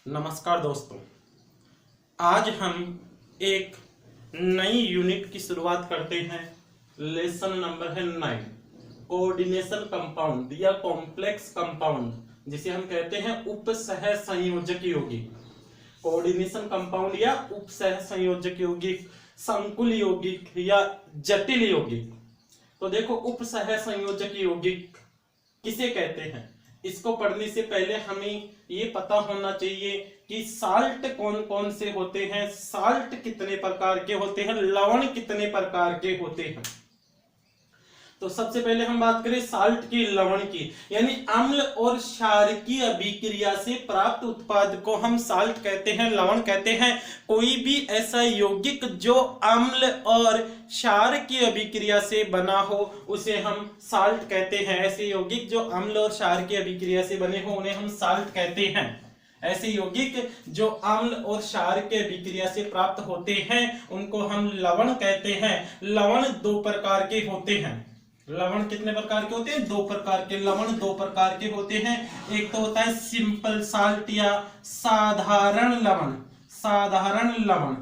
नमस्कार दोस्तों, आज हम एक नई यूनिट की शुरुआत करते हैं। लेसन नंबर है 9, कोऑर्डिनेशन कंपाउंड या कॉम्प्लेक्स कंपाउंड, जिसे हम कहते हैं उपसह संयोजक यौगिक। कोऑर्डिनेशन कंपाउंड या उपसह संयोजक यौगिक, संकुल यौगिक या जटिल यौगिक। तो देखो, उपसह संयोजक यौगिक किसे कहते हैं, इसको पढ़ने से पहले हमें ये पता होना चाहिए कि साल्ट कौन कौन से होते हैं, साल्ट कितने प्रकार के होते हैं, लवण कितने प्रकार के होते हैं। तो सबसे पहले हम बात करें साल्ट की, लवण की, यानी अम्ल और क्षारकीय अभिक्रिया से प्राप्त उत्पाद को हम साल्ट कहते हैं, लवण कहते हैं। कोई भी ऐसा यौगिक जो अम्ल और क्षार की अभिक्रिया से बना हो उसे हम साल्ट कहते हैं। ऐसे यौगिक जो अम्ल और क्षार की अभिक्रिया से बने हो उन्हें हम साल्ट कहते हैं। ऐसे यौगिक जो अम्ल और क्षार के अभिक्रिया से प्राप्त होते हैं उनको हम लवण कहते हैं। लवण दो प्रकार के होते हैं। लवण कितने प्रकार के होते हैं? दो प्रकार के। लवण दो प्रकार के होते हैं। एक तो होता है सिंपल साल्ट या साधारण लवण, साधारण लवण,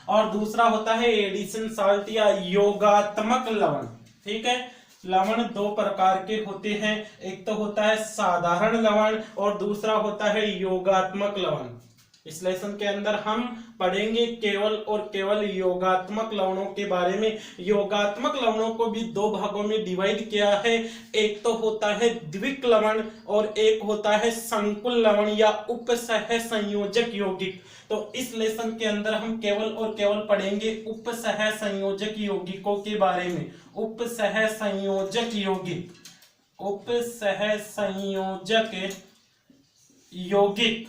और दूसरा होता है एडिशन साल्ट या योगात्मक लवण। ठीक है, लवण दो प्रकार के होते हैं। एक तो होता है साधारण लवण और दूसरा होता है योगात्मक लवण। इस लेसन के अंदर हम पढ़ेंगे केवल और केवल योगात्मक लवणों के बारे में। योगात्मक लवणों को भी दो भागों में डिवाइड किया है। एक तो होता है द्विक लवण और एक होता है संकुल लवण या उपसह संयोजक यौगिक। तो इस लेसन के अंदर हम केवल और केवल पढ़ेंगे उपसह संयोजक यौगिकों के बारे में। उपसह संयोजक यौगिक, उपसह संयोजक यौगिक।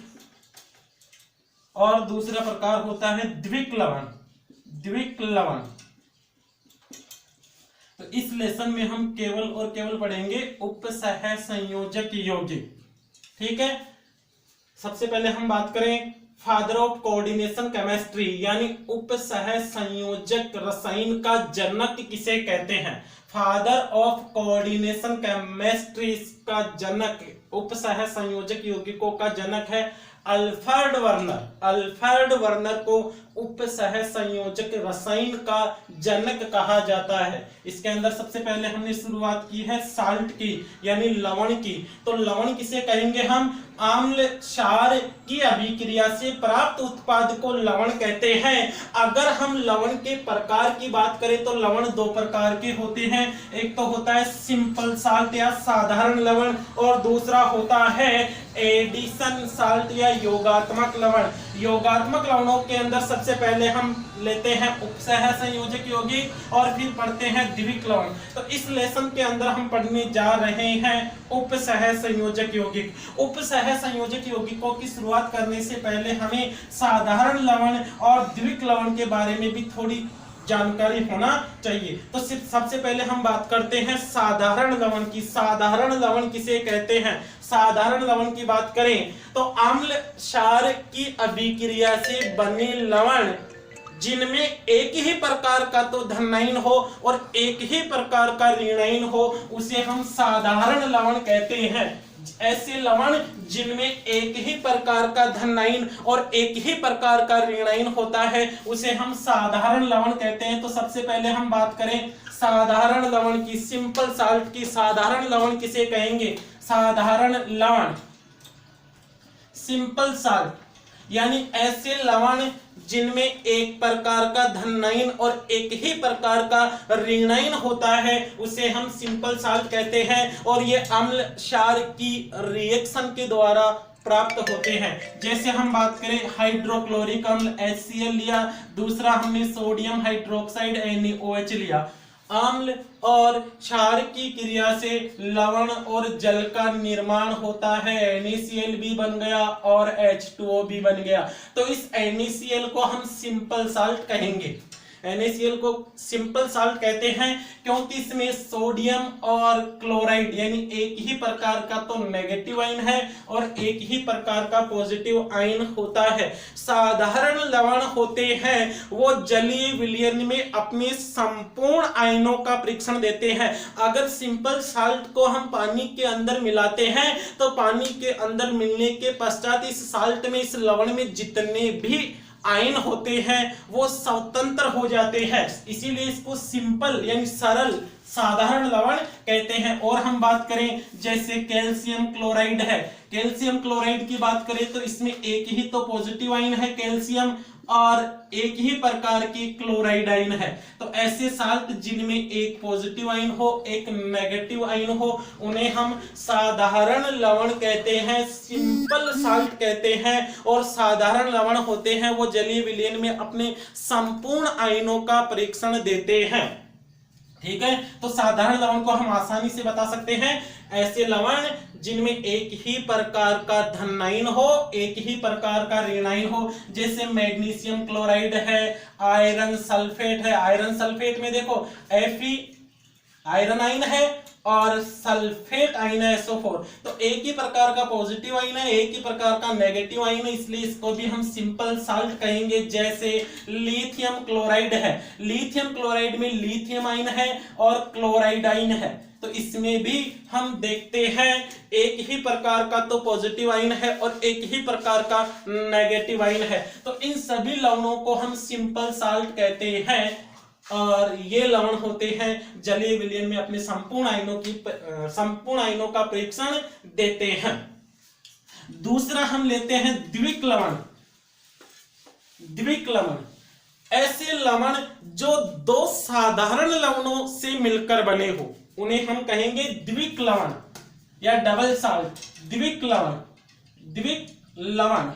और दूसरा प्रकार होता है द्विक लवण, द्विक लवण। तो इस लेसन में हम केवल और केवल पढ़ेंगे उपसह संयोजक यौगिक। ठीक है, सबसे पहले हम बात करें फादर ऑफ कोऑर्डिनेशन केमिस्ट्री, यानी उपसह संयोजक रसायन का जनक किसे कहते हैं। फादर ऑफ कोऑर्डिनेशन केमिस्ट्री का जनक, उपसह संयोजक यौगिकों का जनक है अल्फ्रेड वर्नर। अल्फ्रेड वर्नर को उपसह संयोजक रसायन का जनक कहा जाता है। इसके अंदर सबसे पहले हमने शुरुआत की है साल्ट की, यानी लवण की। तो लवण किसे कहेंगे हम? अम्ल क्षार की अभिक्रिया से प्राप्त उत्पाद को लवण कहते हैं। अगर हम लवण के प्रकार की बात करें तो लवण दो प्रकार के होते हैं। एक तो होता है सिंपल साल्ट या साधारण लवण और दूसरा होता है एडिशन साल्ट या योगात्मक लवण। योगात्मक लवणों के अंदर सबसे पहले हम लेते हैं उपसह संयोजक यौगिक और फिर पढ़ते हैं द्विक लवण। तो इस लेसन के अंदर हम पढ़ने जा रहे हैं उपसह संयोजक यौगिक। उपसह संयोजक यौगिकों की शुरुआत करने से पहले हमें साधारण लवण और द्विक लवण के बारे में भी थोड़ी जानकारी होना चाहिए। तो सिर्फ सबसे पहले हम बात करते हैं साधारण लवण की। साधारण लवण किसे कहते हैं? साधारण लवण की बात करें तो अम्ल क्षार की अभिक्रिया से बने लवण जिनमें एक ही प्रकार का तो धनायन हो और एक ही प्रकार का ऋणायन हो उसे हम साधारण लवण कहते हैं। ऐसे लवण जिनमें एक ही प्रकार का धनायन और एक ही प्रकार का ऋणायन होता है उसे हम साधारण लवण कहते हैं। तो सबसे पहले हम बात करें साधारण लवण की, सिंपल साल्ट की। साधारण लवण किसे कहेंगे? साधारण लवण, सिंपल साल्ट, यानी ऐसे लवण जिनमें एक प्रकार का धनायन और एक ही प्रकार का ऋणायन होता है उसे हम सिंपल साल्ट कहते हैं। और ये अम्ल क्षार की रिएक्शन के द्वारा प्राप्त होते हैं। जैसे हम बात करें हाइड्रोक्लोरिक अम्ल HCl लिया, दूसरा हमने सोडियम हाइड्रोक्साइड NaOH लिया। अम्ल और क्षार की क्रिया से लवण और जल का निर्माण होता है। NaCl भी बन गया और H2O भी बन गया। तो इस NaCl को हम सिंपल साल्ट कहेंगे। NaCl को सिंपल साल्ट कहते हैं क्योंकि इसमें सोडियम और क्लोराइड यानी एक ही प्रकार का तो नेगेटिव आयन है और एक ही प्रकार का पॉजिटिव आयन होता है। साधारण लवण होते हैं वो जलीय विलयन में अपने संपूर्ण आयनों का परीक्षण देते हैं। अगर सिंपल साल्ट को हम पानी के अंदर मिलाते हैं तो पानी के अंदर मिलने के पश्चात इस साल्ट में, इस लवण में जितने भी आयन होते हैं वो स्वतंत्र हो जाते हैं, इसीलिए इसको सिंपल यानी सरल साधारण लवण कहते हैं। और हम बात करें जैसे कैल्शियम क्लोराइड है, कैल्शियम क्लोराइड की बात करें तो इसमें एक ही तो पॉजिटिव आयन है कैल्शियम और एक ही प्रकार की क्लोराइड आयन है। तो ऐसे साल्ट जिनमें एक पॉजिटिव आयन हो एक नेगेटिव आयन हो उन्हें हम साधारण लवण कहते हैं, सिंपल साल्ट कहते हैं। और साधारण लवण होते हैं वो जलीय विलयन में अपने संपूर्ण आयनों का परीक्षण देते हैं। ठीक है, तो साधारण लवण को हम आसानी से बता सकते हैं, ऐसे लवण जिनमें एक ही प्रकार का धन आयन हो एक ही प्रकार का ऋण आयन हो, जैसे मैग्नीशियम क्लोराइड है, आयरन सल्फेट है। आयरन सल्फेट में देखो Fe आयरन आयन है और सल्फेट आयन है SO4, तो एक ही प्रकार का पॉजिटिव आयन है एक ही प्रकार का नेगेटिव आयन है, इसलिए इसको भी हम सिंपल साल्ट कहेंगे। जैसे लिथियम क्लोराइड है, लिथियम क्लोराइड में लिथियम आयन है और क्लोराइड आयन है, तो इसमें भी हम देखते हैं एक ही प्रकार का तो पॉजिटिव आयन है और एक ही प्रकार का नेगेटिव आयन है। तो इन सभी लवणों को हम सिंपल साल्ट कहते हैं और ये लवण होते हैं जलीय विलयन में अपने संपूर्ण आयनों का परीक्षण देते हैं। दूसरा हम लेते हैं द्विक लवण। द्विक लवण ऐसे लवण जो दो साधारण लवणों से मिलकर बने हो उन्हें हम कहेंगे द्विक लवण या डबल साल्ट। द्विक लवण, द्विक लवण,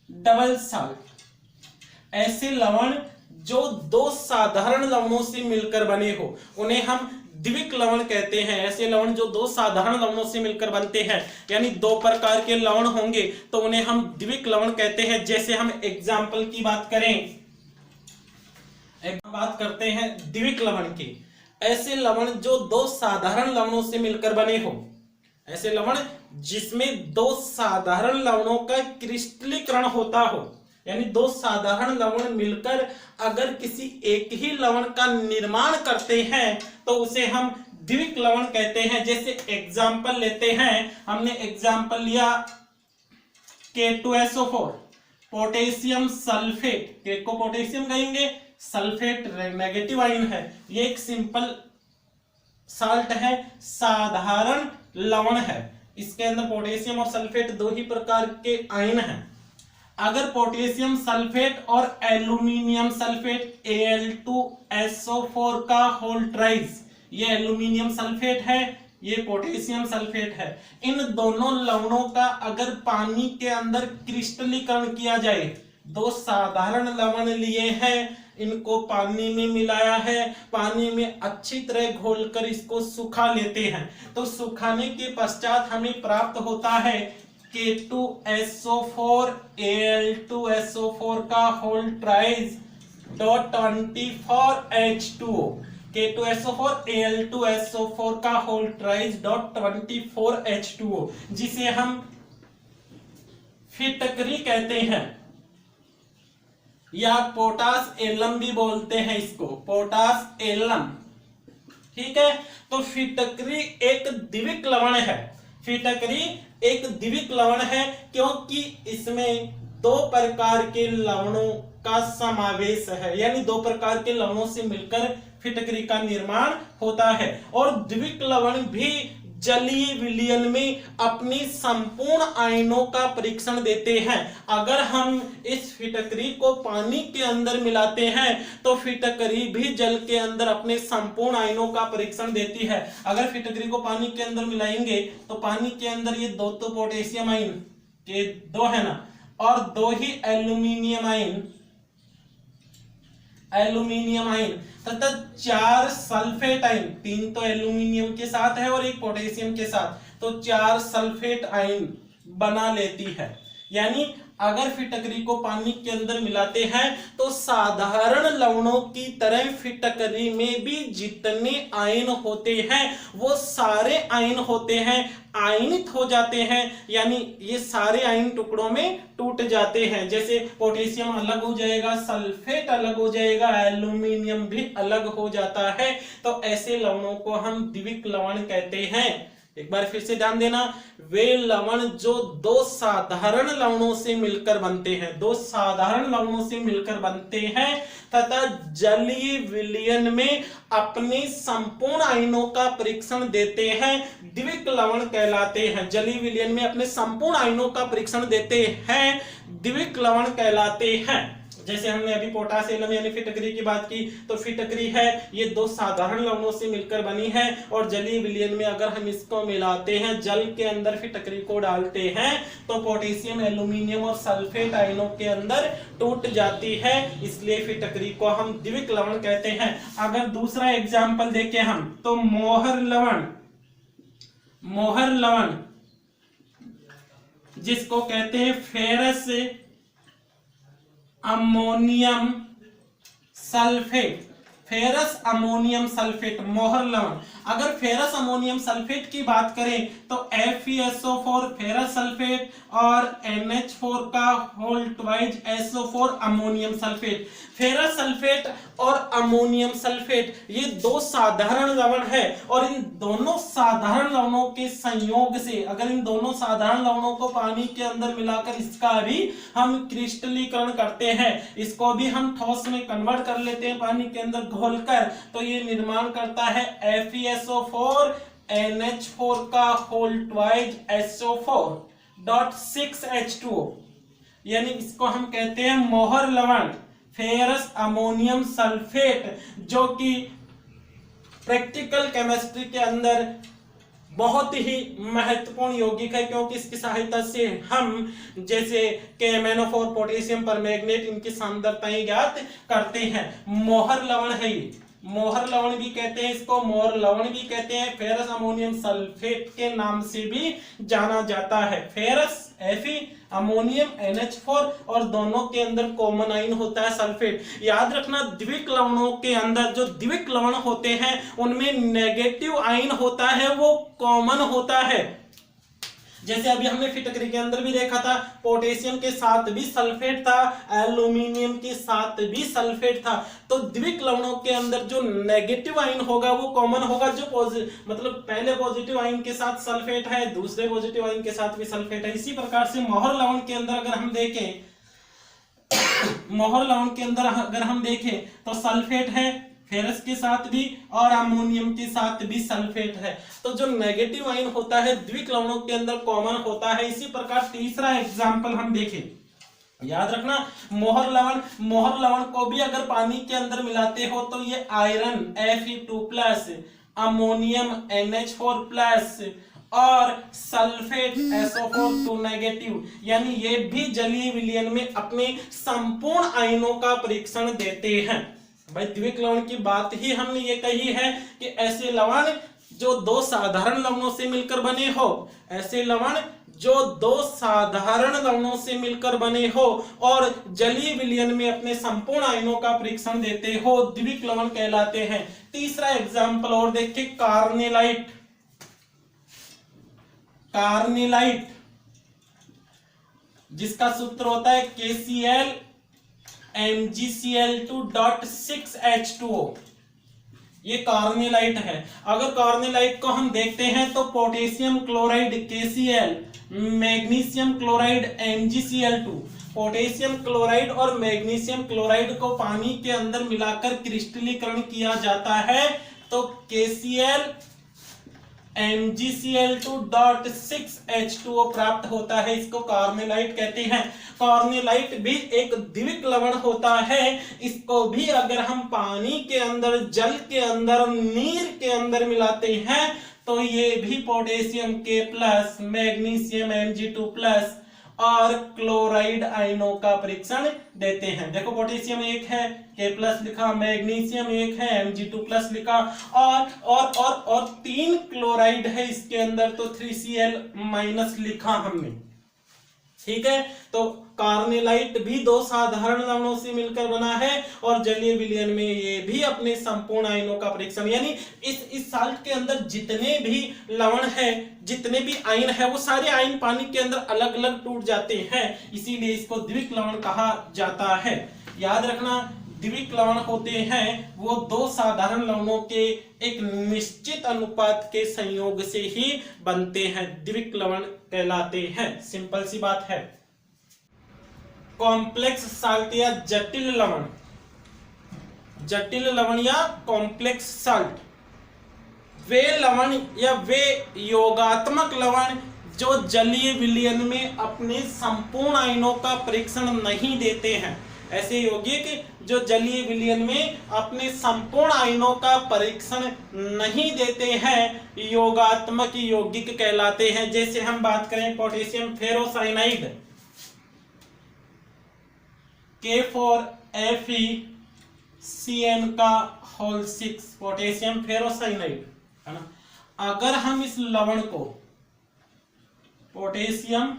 डबल साल्ट ऐसे लवण जो दो साधारण लवणों से मिलकर बने हो उन्हें हम द्विक लवण कहते हैं। ऐसे लवण जो दो साधारण लवणों से मिलकर बनते हैं यानी दो प्रकार के लवण होंगे तो उन्हें हम द्विक लवण कहते हैं। जैसे हम एग्जाम्पल की बात करें, एक बात करते हैं द्विक लवण की, ऐसे लवण जो दो साधारण लवणों से मिलकर बने हो, ऐसे लवण जिसमें दो साधारण लवणों का क्रिस्टलीकरण होता हो, यानी दो साधारण लवण मिलकर अगर किसी एक ही लवण का निर्माण करते हैं तो उसे हम द्विक लवण कहते हैं। जैसे एग्जाम्पल लेते हैं, हमने एग्जाम्पल लिया K2SO4 पोटेशियम सल्फेट, के को पोटेशियम कहेंगे, सल्फेट नेगेटिव आयन है, ये एक सिंपल साल्ट है, साधारण लवण है, इसके अंदर पोटेशियम और सल्फेट दो ही प्रकार के आयन हैं। अगर पोटेशियम सल्फेट और एल्यूमिनियम सल्फेट Al2SO4 का होल ट्राइज, ये एल्यूमिनियम सल्फेट है ये पोटेशियम सल्फेट है, इन दोनों लवणों का अगर पानी के अंदर क्रिस्टलीकरण किया जाए, दो साधारण लवण लिए हैं इनको पानी में मिलाया है, पानी में अच्छी तरह घोलकर इसको सुखा लेते हैं, तो सुखाने के पश्चात हमें प्राप्त होता है K2SO4 Al2SO4 का whole tries .24H2O, K2SO4 Al2SO4 का होल ट्राइज .24H2O, जिसे हम फिटकरी कहते हैं या पोटास एलम भी बोलते हैं इसको, पोटास एलम। ठीक है, तो फिटकरी एक द्विक लवण है, फिटकरी एक द्विक लवण है क्योंकि इसमें दो प्रकार के लवणों का समावेश है, यानी दो प्रकार के लवणों से मिलकर फिटकरी का निर्माण होता है। और द्विक लवण भी जलीय विलयन में अपनी संपूर्ण आयनों का परीक्षण देते हैं। अगर हम इस फिटकरी को पानी के अंदर मिलाते हैं तो फिटकरी भी जल के अंदर अपने संपूर्ण आयनों का परीक्षण देती है। अगर फिटकरी को पानी के अंदर मिलाएंगे तो पानी के अंदर ये दो तो पोटेशियम आयन के दो है ना, और दो ही एल्यूमिनियम आयन, एल्यूमिनियम आयन तथा 4 सल्फेट आयन, 3 तो एल्यूमिनियम के साथ है और एक पोटेशियम के साथ, तो 4 सल्फेट आयन बना लेती है। यानी अगर फिटकरी को पानी के अंदर मिलाते हैं तो साधारण लवणों की तरह फिटकरी में भी जितने आयन होते हैं वो सारे आयन होते हैं आयनित हो जाते हैं, यानी ये सारे आयन टुकड़ों में टूट जाते हैं। जैसे पोटेशियम अलग हो जाएगा, सल्फेट अलग हो जाएगा, एल्यूमिनियम भी अलग हो जाता है। तो ऐसे लवणों को हम द्विक लवण कहते हैं। एक बार फिर से ध्यान देना, वे लवण जो दो साधारण लवणों से मिलकर बनते हैं, दो साधारण लवणों से मिलकर बनते हैं तथा जलीय विलयन में अपने संपूर्ण आयनों का परीक्षण देते हैं, द्विक लवण कहलाते हैं। जलीय विलयन में अपने संपूर्ण आयनों का परीक्षण देते हैं, द्विक लवण कहलाते हैं। जैसे हमने अभी पोटासियम यानी फिटकरी की बात की, तो फिटकरी है ये दो साधारण लवणों से मिलकर बनी है और जलीय विलयन में अगर हम इसको मिलाते हैं, जल के अंदर फिटकरी को डालते हैं तो पोटेशियम, एल्यूमिनियम और सल्फेट आयनों के अंदर टूट जाती है, इसलिए फिटकरी को हम द्विक लवण कहते हैं। अगर दूसरा एग्जाम्पल देखें हम तो मोहर लवण, मोहर लवण जिसको कहते हैं ferrous ammonium sulphate, ferrous ammonium sulphate मोहर लवण। अगर फेरस अमोनियम सल्फेट की बात करें तो FeSO4 फेरस सल्फेट और NH4 का whole twice SO4 ammonium sulphate. Ferrous sulphate और अमोनियम सल्फेट ये दो साधारण लवण है और इन दोनों साधारण लवणों के संयोग से अगर इन दोनों साधारण लवणों को पानी के अंदर मिलाकर इसका भी हम क्रिस्टलीकरण करते हैं, इसको भी हम ठोस में कन्वर्ट कर लेते हैं पानी के अंदर घोलकर, तो ये निर्माण करता है FeSO4 NH4 का होल ट्वाइज SO4.6H2O, यानी इसको हम कहते हैं मोहर लवण फेरस अमोनियम सल्फेट, जो कि प्रैक्टिकल केमिस्ट्री के अंदर बहुत ही महत्वपूर्ण यौगिक है, क्योंकि इसकी सहायता से हम जैसे KMnO4, पोटेशियम परमैंगनेट, इनकी सांद्रताएं ज्ञात करते हैं। मोहर लवण है ये, मोहर लवण भी कहते हैं इसको, मोहर लवण भी कहते हैं, फेरस अमोनियम सल्फेट के नाम से भी जाना जाता है। फेरस Fe, अमोनियम NH4 और दोनों के अंदर कॉमन आयन होता है सल्फेट। याद रखना द्विक लवणों के अंदर जो द्विक लवण होते हैं उनमें नेगेटिव आयन होता है, वो कॉमन होता है। जैसे अभी हमने फिटकरी के अंदर भी देखा था, पोटेशियम के साथ भी सल्फेट था, एल्यूमिनियम के साथ भी सल्फेट था। तो द्विक लवणों के अंदर जो नेगेटिव आयन होगा वो कॉमन होगा, जो मतलब पहले पॉजिटिव आयन के साथ सल्फेट है, दूसरे पॉजिटिव आयन के साथ भी सल्फेट है। इसी प्रकार से मोहर लवण के अंदर अगर हम देखें, मोहर लवण के अंदर अगर हम देखें तो सल्फेट है फेरस के साथ भी और अमोनियम के साथ भी सल्फेट है। तो जो नेगेटिव आयन होता है द्विक लवणों के अंदर कॉमन होता है। इसी प्रकार तीसरा एग्जाम्पल हम देखें, याद रखना मोहर लवण, मोहर लवण को भी अगर पानी के अंदर मिलाते हो तो ये आयरन Fe2+, अमोनियम NH4+ और सल्फेट SO4 नेगेटिव, यानी ये भी जलीय विलयन में अपने संपूर्ण आयनों का परीक्षण देते हैं। भाई द्विक लवण की बात ही हमने ये कही है कि ऐसे लवण जो दो साधारण लवणों से मिलकर बने हो, ऐसे लवण जो दो साधारण लवणों से मिलकर बने हो और जलीय विलयन में अपने संपूर्ण आयनों का परीक्षण देते हो, द्विक लवण कहलाते हैं। तीसरा एग्जाम्पल और देखिए, कार्नेलाइट, कार्नेलाइट जिसका सूत्र होता है KCl MgCl2.6H2O, ये कार्नेलाइट है। अगर कार्नेलाइट को हम देखते हैं तो potassium chloride KCl, magnesium chloride MgCl2, potassium chloride और मैग्नीशियम क्लोराइड को पानी के अंदर मिलाकर क्रिस्टलीकरण किया जाता है तो KCl MgCl2.6H2O प्राप्त होता है, इसको कार्नेलाइट कहते हैं। कार्नेलाइट भी एक द्विक लवण होता है, इसको भी अगर हम पानी के अंदर, जल के अंदर, नीर के अंदर मिलाते हैं तो ये भी पोटेशियम K+, मैग्नीशियम Mg2+ और क्लोराइड आयनों का परीक्षण देते हैं। देखो पोटेशियम एक है, K+ लिखा, मैग्नीशियम एक है, Mg2+ लिखा और 3 क्लोराइड है इसके अंदर तो 3Cl- लिखा हमने। ठीक है, तो कार्नेलाइट भी दो साधारण लवणों से मिलकर बना है और जलीय विलयन में ये भी अपने संपूर्ण आयनों का परीक्षण, यानी इस साल्ट के अंदर जितने भी लवण है, जितने भी आयन है, वो सारे आयन पानी के अंदर अलग अलग टूट जाते हैं, इसीलिए इसको द्विक लवण कहा जाता है। याद रखना, द्विक लवण होते हैं वो दो साधारण लवणों के एक निश्चित अनुपात के संयोग से ही बनते हैं, द्विक लवण कहलाते हैं। सिंपल सी बात है। कॉम्प्लेक्स साल्ट या जटिल लवण, जटिल लवण या कॉम्प्लेक्स साल्ट वे लवण या वे योगात्मक लवण जो जलीय विलयन में अपने संपूर्ण आयनों का परीक्षण नहीं देते हैं। ऐसे यौगिक जो जलीय विलयन में अपने संपूर्ण आयनों का परीक्षण नहीं देते हैं, योगात्मक यौगिक कहलाते हैं। जैसे हम बात करें potassium ferrocyanide, K4FeCN6, potassium ferrocyanide है ना। अगर हम इस लवण को पोटेशियम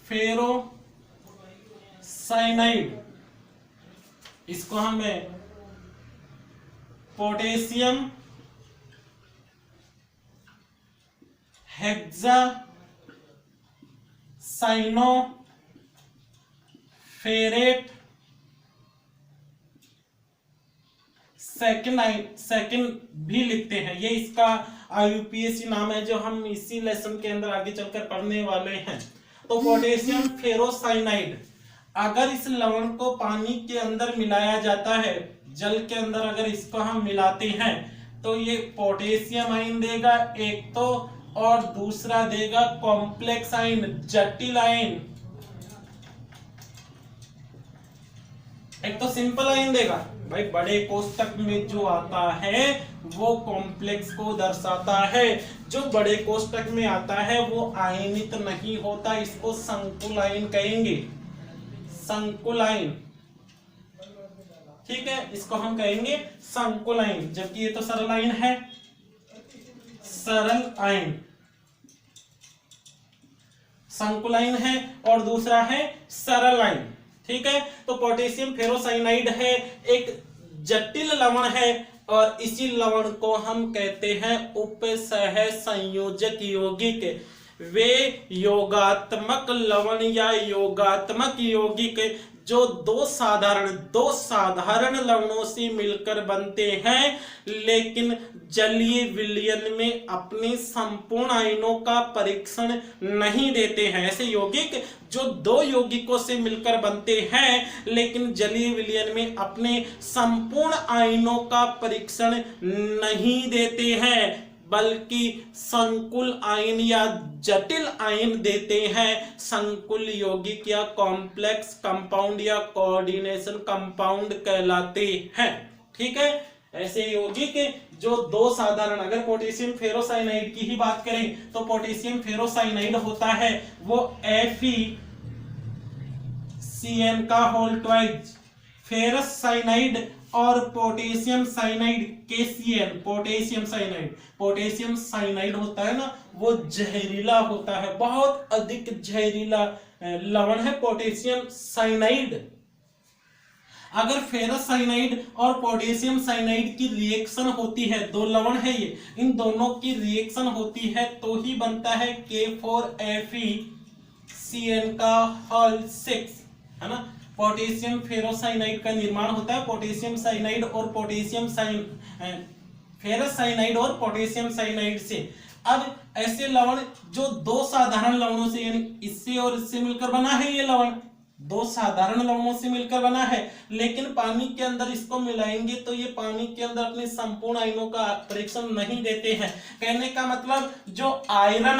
फेरोसाइनाइड, इसको हमें पोटेशियम हेक्सासाइनोफेरेट सेकंड भी लिखते हैं। ये इसका IUPAC नाम है जो हम इसी लेसन के अंदर आगे चलकर पढ़ने वाले हैं। तो पोटेशियम फेरोसाइनाइड, अगर इस लवण को पानी के अंदर मिलाया जाता है, जल के अंदर अगर इसको हम मिलाते हैं तो ये पोटेशियम आयन देगा एक तो, और दूसरा देगा कॉम्प्लेक्स आयन, जटिल आयन। एक तो सिंपल आयन देगा भाई, बड़े कोष्टक में जो आता है वो कॉम्प्लेक्स को दर्शाता है, जो बड़े कोष्टक में आता है वो आयनित नहीं होता, इसको संकुल आयन कहेंगे, संकुल आयन। ठीक है, इसको हम कहेंगे संकुल आयन, जबकि ये तो सरल आयन है, सरल आयन, संकुल आयन है, और दूसरा है सरल आयन। ठीक है, तो पोटेशियम फेरोसाइनाइड है एक जटिल लवण है, और इसी लवण को हम कहते हैं उपसह संयोजक यौगिक। वे योगात्मक लवण या योगात्मक यौगिक जो दो साधारण लवणों से मिलकर बनते हैं, लेकिन जलीय विलयन में अपने संपूर्ण आयनों का परीक्षण नहीं देते हैं। ऐसे यौगिक जो दो यौगिकों से मिलकर बनते हैं, लेकिन जलीय विलयन में अपने संपूर्ण आयनों का परीक्षण नहीं देते हैं, बल्कि संकुल आयन या जटिल आयन देते हैं। संकुल यौगिक या कॉम्प्लेक्स कंपाउंड या कोऑर्डिनेशन कंपाउंड कहलाते हैं। ठीक है, ऐसे यौगिक जो दो साधारण, अगर पोटेशियम फेरोसाइनाइड की ही बात करें तो पोटेशियम फेरोसाइनाइड होता है वो FeCN2, फेरस साइनाइड और potassium cyanide KCl, potassium cyanide होता है ना, वो जहरीला होता है, बहुत अधिक जहरीला लवण है पोटेशियम साइनाइड। अगर फेरस साइनाइड और पोटेशियम साइनाइड की रिएक्शन होती है, दो लवण है ये, इन दोनों की रिएक्शन होती है तो ही बनता है K4FeCN6, है ना। पोटेशियम फेरोसाइनाइड का निर्माण होता है पोटेशियम साइनाइड और फेरस साइनाइड और पोटेशियम साइनाइड से। अब ऐसे लवण जो दो साधारण लवणों से, यानी इससे और इससे मिलकर बना है, ये लवण दो साधारण लवणों से मिलकर बना है, लेकिन पानी के अंदर इसको मिलाएंगे तो ये पानी के अंदर अपने संपूर्ण आयनों का परीक्षण नहीं देते हैं। कहने का मतलब जो आयरन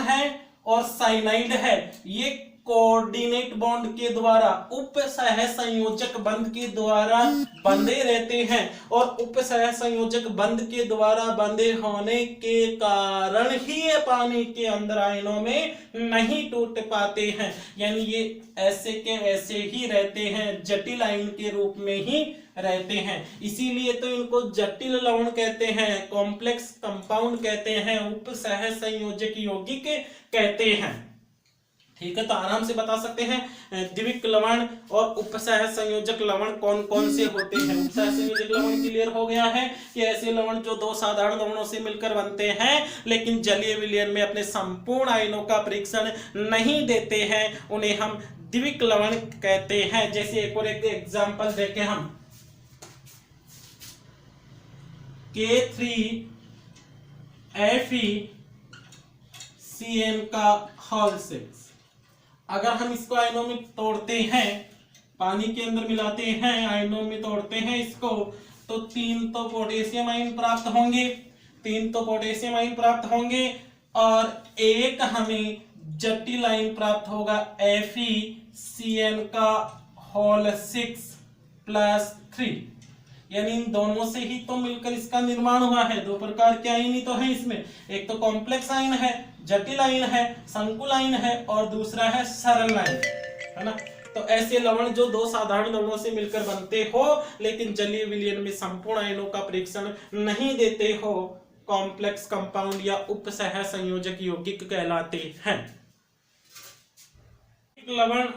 है और साइनाइड है, ये कोऑर्डिनेट बॉन्ड के द्वारा उप सह संयोजक बंध के द्वारा बंधे रहते हैं और उप सह संयोजक बंध के द्वारा बंधे होने के कारण ही ये पानी के अंदर आयनों में नहीं टूट पाते हैं, यानी ये ऐसे के ऐसे ही रहते हैं, जटिल आयन के रूप में ही रहते हैं। इसीलिए तो इनको जटिल लवण कहते हैं, कॉम्प्लेक्स कंपाउंड कहते हैं, उप सह संयोजक यौगिक कहते हैं। ठीक है, तो आराम से बता सकते हैं द्विक लवण और उपसह संयोजक लवण कौन कौन से होते हैं। उपसह संयोजक लवण क्लियर हो गया है कि ऐसे लवण जो दो साधारण लवणों से मिलकर बनते हैं लेकिन जलीय विलयन में अपने संपूर्ण आयनों का परीक्षण नहीं देते हैं, उन्हें हम द्विक लवण कहते हैं। जैसे एक और एक एग्जांपल देखें हम, K3FeCN का होल 6, अगर हम इसको आयनों में तोड़ते हैं, पानी के अंदर मिलाते हैं, आयनों में तोड़ते हैं इसको, तो 3 तो पोटेशियम आयन प्राप्त होंगे, 3 तो पोटेशियम आयन प्राप्त होंगे और एक हमें जटिल आयन प्राप्त होगा FeCN का होल 6 + 3, यानी इन दोनों से ही तो मिलकर इसका निर्माण हुआ है। दो प्रकार के आयन ही तो है इसमें, एक तो कॉम्प्लेक्स आयन है, जटिल आयन है, संकुल आयन है और दूसरा है सरल आयन, है ना। तो ऐसे लवण जो दो साधारण लवणों से मिलकर बनते हो लेकिन जलीय विलयन में संपूर्ण आयनों का परीक्षण नहीं देते हो, कॉम्प्लेक्स कंपाउंड या उपसह संयोजक यौगिक कहलाते हैं। लवण,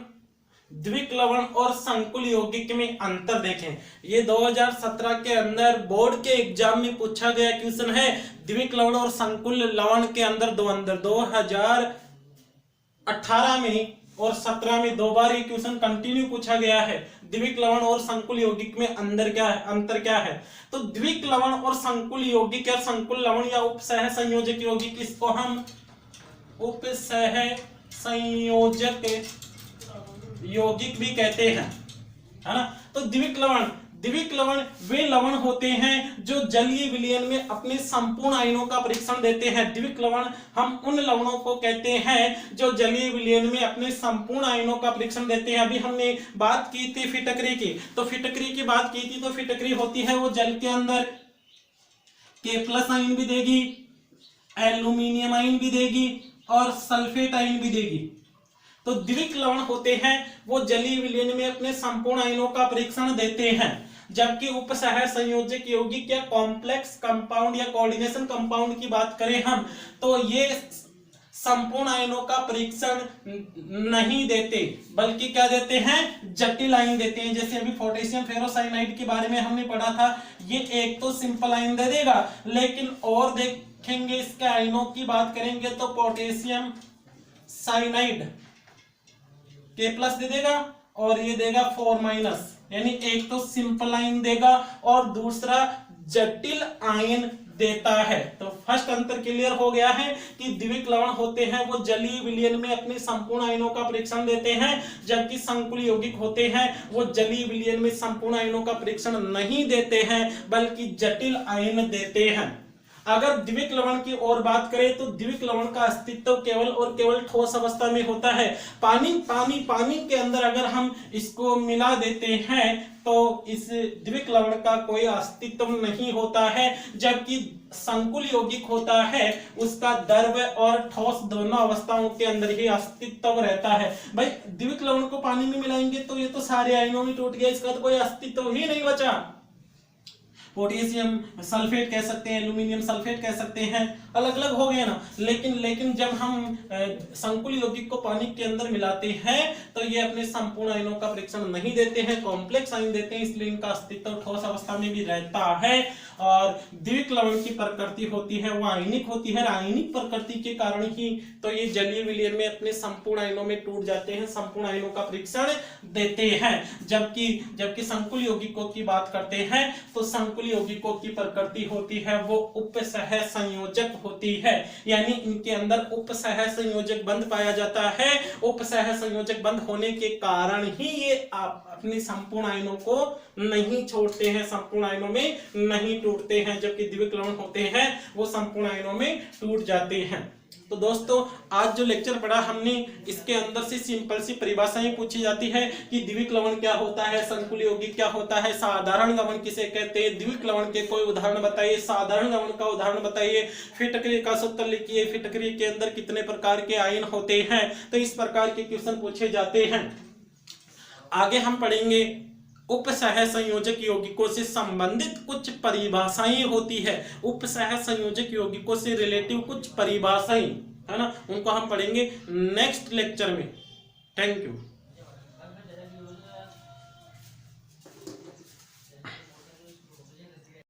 द्विक लवण और संकुल यौगिक में अंतर देखें। ये 2017 के अंदर बोर्ड के एग्जाम में पूछा गया क्वेश्चन है। द्विक लवण और संकुल लवण के अंदर 2018 में और 17 में 2 बार ये क्वेश्चन कंटिन्यू पूछा गया है। द्विक लवण और संकुल यौगिक में अंतर क्या है? तो द्विक लवण और संकुल यौगिक या संकुल लवण या उपसह संयोजक यौगिक, इसको हम उपसह संयोजक यौगिक भी कहते हैं, है ना। तो द्विक लवण वे लवण होते हैं जो जलीय विलयन में अपने संपूर्ण आयनों का परीक्षण देते हैं। द्विक लवण हम उन लवणों को कहते हैं जो जलीय विलयन में अपने संपूर्ण आयनों का परीक्षण देते हैं। अभी हमने बात की थी फिटकरी की, तो फिटकरी की बात की थी, तो फिटकरी होती है वो जल के अंदर K+ आयन भी देगी, एल्यूमिनियम आयन भी देगी और सल्फेट आयन भी देगी। तो द्विक लवण होते हैं वो जलीय विलयन में अपने संपूर्ण आयनों का परीक्षण देते हैं, जबकि उपसह संयोजक यौगिक या कॉम्प्लेक्स कंपाउंड या कोऑर्डिनेशन कंपाउंड की बात करें हम, तो ये संपूर्ण आयनों का परीक्षण नहीं देते, बल्कि क्या देते हैं, जटिल आयन देते हैं। जैसे अभी पोटेशियम फेरोसाइनाइड के बारे में हमने पढ़ा था, ये एक तो सिंपल आयन दे देगा, लेकिन और देखेंगे इसके आयनों की बात करेंगे तो पोटेशियम साइनाइड K+ दे देगा और ये देगा 4-, यानी एक तो सिंपल आयन देगा और दूसरा जटिल आयन देता है। तो फर्स्ट अंतर क्लियर हो गया है कि द्विक लवण होते हैं वो जलीय विलयन में अपने संपूर्ण आयनों का परीक्षण देते हैं, जबकि संकुल यौगिक होते हैं वो जलीय विलयन में संपूर्ण आयनों का परीक्षण नहीं देते हैं, बल्कि जटिल आयन देते हैं। अगर द्विक लवण की और बात करें तो द्विक लवण का अस्तित्व केवल और केवल ठोस अवस्था में होता है। पानी के अंदर अगर हम इसको मिला देते हैं तो इस द्विक लवण का कोई अस्तित्व नहीं होता है, जबकि संकुल यौगिक होता है उसका द्रव और ठोस दोनों अवस्थाओं के अंदर ही अस्तित्व रहता है। भाई द्विक लवण को पानी में मिलाएंगे तो ये तो सारे आयनों में टूट गया, इसका तो कोई अस्तित्व ही नहीं बचा। पोटेशियम सल्फेट कह सकते हैं, एल्यूमिनियम सल्फेट कह सकते हैं, अलग अलग हो गए ना। लेकिन जब हम संकुल यौगिक को पानी के अंदर मिलाते हैं तो ये अपने संपूर्ण आयनों का परीक्षण नहीं देते हैं, कॉम्प्लेक्स आयन देते हैं, इसलिए इनका अस्तित्व ठोस अवस्था में भी रहता है। और द्विक लवण की प्रकृति होती है वो आयनिक होती है, आयनिक प्रकृति के कारण ही तो ये जलीय विलयन में अपने संपूर्ण आयनों में टूट जाते हैं, संपूर्ण आयनों का परीक्षण देते हैं। जबकि संकुल यौगिकों की बात करते हैं तो संकुल यौगिकों की प्रकृति होती है वो उपसह संयोजक होती है, यानी इनके अंदर उपसह संयोजक बंध पाया जाता है। उपसह संयोजक बंध होने के कारण ही ये अपने संपूर्ण आयनों को नहीं छोड़ते हैं, संपूर्ण आयनों में नहीं टूटते हैं, जबकि द्विक लवण होते हैं वो संपूर्ण आयनों में टूट जाते हैं। तो दोस्तों आज जो लेक्चर पढ़ा हमने, इसके अंदर से सिंपल सी परिभाषाएं पूछी जाती है कि द्विक लवण क्या होता है, संकुल यौगिक क्या होता है, साधारण लवण किसे कहते हैं, द्विक लवण के कोई उदाहरण बताइए, साधारण लवण का उदाहरण बताइए, फिटकरी का सूत्र लिखिए, फिटकरी के अंदर कितने प्रकार के आयन होते हैं। तो इस प्रकार के क्वेश्चन पूछे जाते हैं। आगे हम पढ़ेंगे उपसह संयोजक यौगिकों से संबंधित कुछ परिभाषाएं होती है, उपसह संयोजक यौगिकों से रिलेटिव कुछ परिभाषाएं, है ना, उनको हम पढ़ेंगे नेक्स्ट लेक्चर में। Thank you.